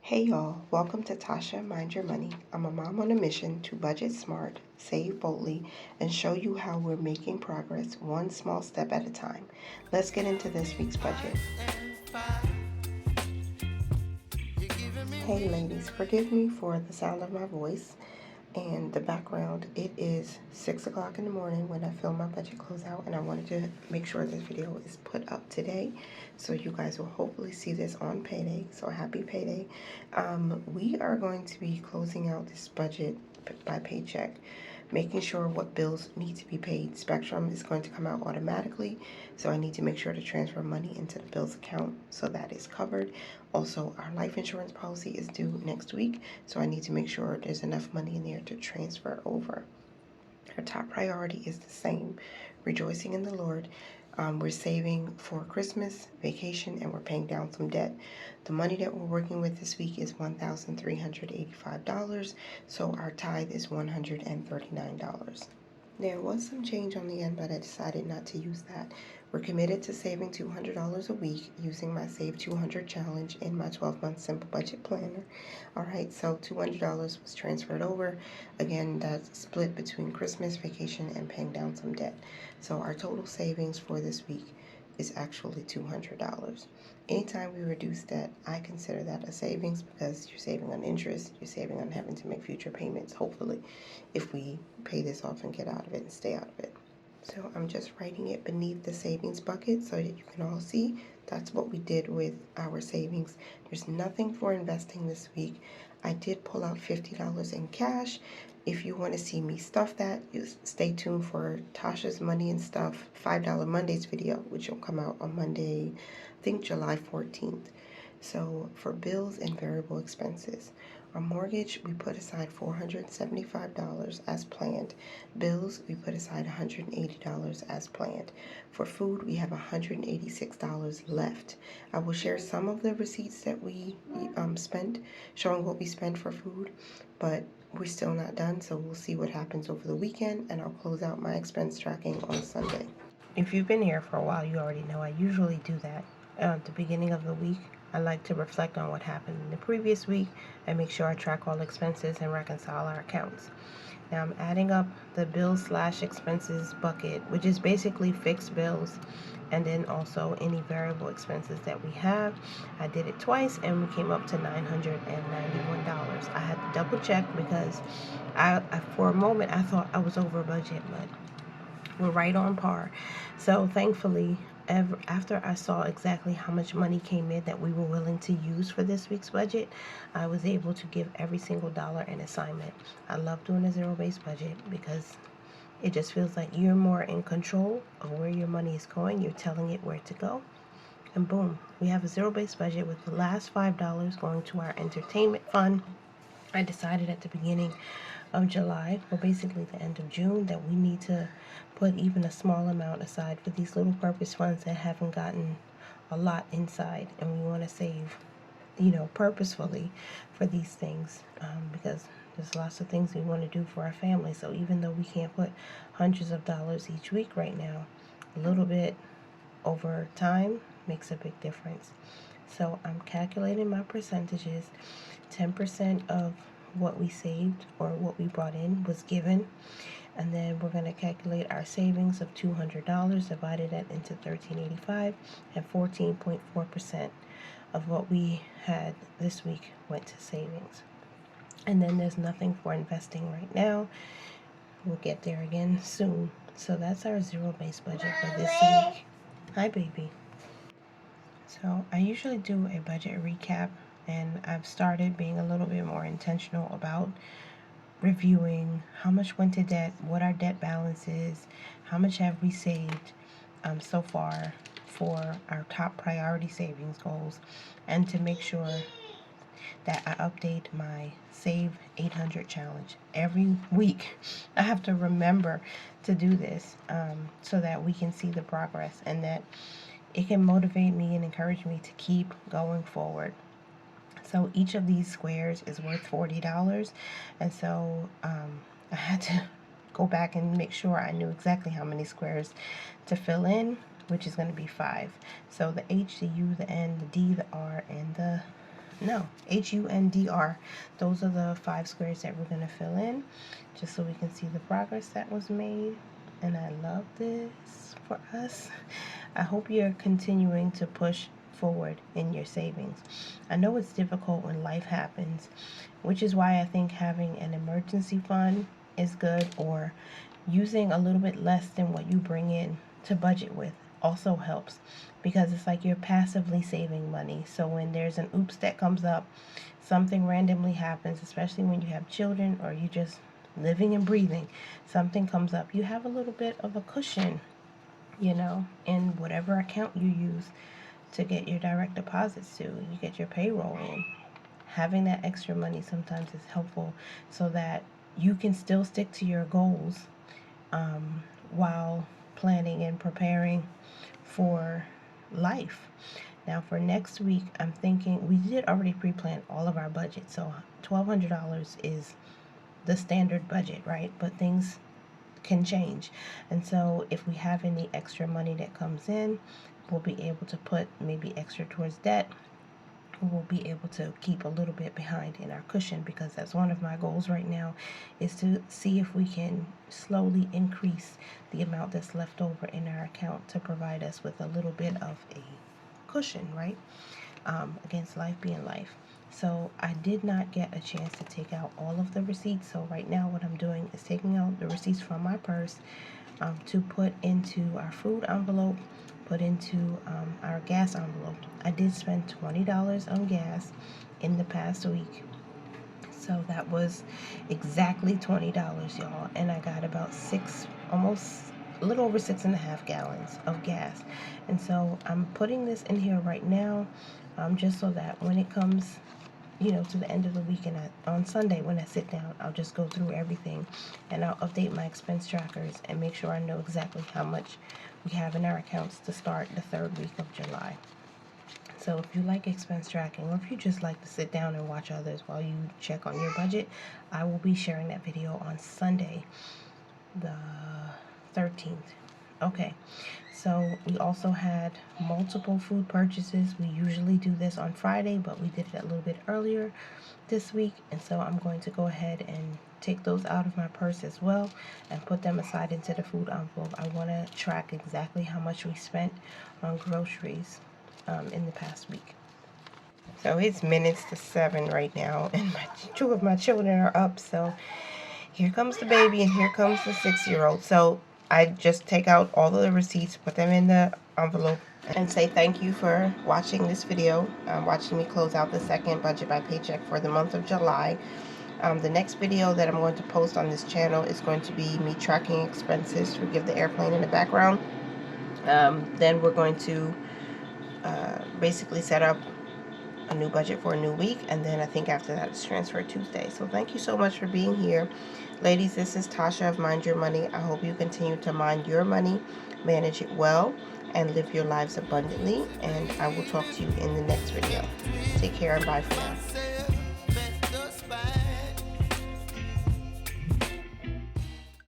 Hey y'all, welcome to Tasha Mind Your Money. I'm a mom on a mission to budget smart, save boldly, and show you how we're making progress one small step at a time. Let's get into this week's budget. Hey ladies, forgive me for the sound of my voice and the background. It is 6 o'clock in the morning when I film my budget closeout, and I wanted to make sure this video is put up today, so you guys will hopefully see this on payday. So happy payday. We are going to be closing out this budget by paycheck, making sure what bills need to be paid. Spectrum is going to come out automatically, so I need to make sure to transfer money into the bills account so that is covered. Also, our life insurance policy is due next week, so I need to make sure there's enough money in there to transfer over. Our top priority is the same, rejoicing in the Lord. We're saving for Christmas, vacation, and we're paying down some debt. The money that we're working with this week is $1,385, so our tithe is $139. There was some change on the end, but I decided not to use that. We're committed to saving $200 a week using my Save 200 challenge in my 12-month simple budget planner. All right, so $200 was transferred over. Again, that's split between Christmas, vacation, and paying down some debt. So our total savings for this week is actually $200. Anytime we reduce debt, I consider that a savings because you're saving on interest, you're saving on having to make future payments, hopefully, if we pay this off and get out of it and stay out of it. So I'm just writing it beneath the savings bucket so that you can all see that's what we did with our savings. There's nothing for investing this week. I did pull out $50 in cash. If you want to see me stuff that, you stay tuned for Tasha's Money and Stuff $5 Mondays video, which will come out on Monday, I think July 14th. So for bills and variable expenses, our mortgage, we put aside $475 as planned. Bills, we put aside $180 as planned. For food, we have $186 left. I will share some of the receipts that we spent, showing what we spent for food, but we're still not done, so we'll see what happens over the weekend, and I'll close out my expense tracking on Sunday. If you've been here for a while, you already know I usually do that at the beginning of the week. I like to reflect on what happened in the previous week and make sure I track all expenses and reconcile our accounts. Now I'm adding up the bills/expenses bucket, which is basically fixed bills, and then also any variable expenses that we have. I did it twice and we came up to $991. I had to double check because I for a moment I thought I was over budget, but we're right on par. So thankfully, after I saw exactly how much money came in that we were willing to use for this week's budget, I was able to give every single dollar an assignment. I love doing a zero-based budget because it just feels like you're more in control of where your money is going. You're telling it where to go. And boom, we have a zero-based budget with the last $5 going to our entertainment fund. I decided at the beginning of July, or basically the end of June, that we need to put even a small amount aside for these little purpose funds that haven't gotten a lot inside, and we want to save, purposefully for these things, because there's lots of things we want to do for our family. So even though we can't put hundreds of dollars each week right now, a little bit over time makes a big difference. So I'm calculating my percentages. 10% of what we saved or what we brought in was given, and then we're going to calculate our savings of $200, divided that into $13.85, and 14.4% of what we had this week went to savings. And then there's nothing for investing right now. We'll get there again soon. So that's our zero-based budget for this week. Hi, baby. So I usually do a budget recap, and I've started being a little bit more intentional about reviewing how much went to debt, what our debt balance is, how much have we saved so far for our top priority savings goals, and to make sure that I update my Save 800 challenge every week. I have to remember to do this so that we can see the progress and that it can motivate me and encourage me to keep going forward. So each of these squares is worth $40, and so I had to go back and make sure I knew exactly how many squares to fill in, which is going to be 5. So the H, the U, the N, the D, the R, and the No, HUNDR. Those are the 5 squares that we're going to fill in, just so we can see the progress that was made. And I love this for us. I hope you're continuing to push forward in your savings. I know it's difficult when life happens, which is why I think having an emergency fund is good, or using a little bit less than what you bring in to budget with also helps, because it's like you're passively saving money. So when there's an oops that comes up, something randomly happens, especially when you have children or you just living and breathing, something comes up, you have a little bit of a cushion, in whatever account you use to get your direct deposits to, you get your payroll in. Having that extra money sometimes is helpful so that you can still stick to your goals while planning and preparing for life. Now for next week, I'm thinking we did already pre-plan all of our budget, so $1,200 is the standard budget, right? But things can change, and so if we have any extra money that comes in, we'll be able to put maybe extra towards debt. We'll be able to keep a little bit behind in our cushion, because that's one of my goals right now, is to see if we can slowly increase the amount that's left over in our account to provide us with a little bit of a cushion, right? Against life being life. So I did not get a chance to take out all of the receipts. So right now what I'm doing is taking out the receipts from my purse to put into our food envelope, put into our gas envelope. I did spend $20 on gas in the past week. So that was exactly $20, y'all. And I got about almost a little over 6.5 gallons of gas. And so I'm putting this in here right now, just so that when it comes, to the end of the week, and on Sunday when I sit down, I'll just go through everything and I'll update my expense trackers and make sure I know exactly how much we have in our accounts to start the 3rd week of July. So if you like expense tracking, or if you just like to sit down and watch others while you check on your budget, I will be sharing that video on Sunday, the 13th. Okay, so we also had multiple food purchases. We usually do this on Friday, but we did it a little bit earlier this week, and so I'm going to go ahead and take those out of my purse as well and put them aside into the food envelope. I want to track exactly how much we spent on groceries in the past week. So it's minutes to 7 right now, and 2 of my children are up. So here comes the baby, and here comes the 6-year-old. So I just take out all of the receipts, put them in the envelope, and say thank you for watching this video, watching me close out the second budget by paycheck for the month of July. The next video that I'm going to post on this channel is going to be me tracking expenses. Forgive the airplane in the background. Then we're going to basically set up a new budget for a new week, and then I think after that it's Transfer Tuesday. So thank you so much for being here. Ladies, this is Tasha of Mind Your Money. I hope you continue to mind your money, manage it well, and live your lives abundantly, and I will talk to you in the next video. Take care and bye for now.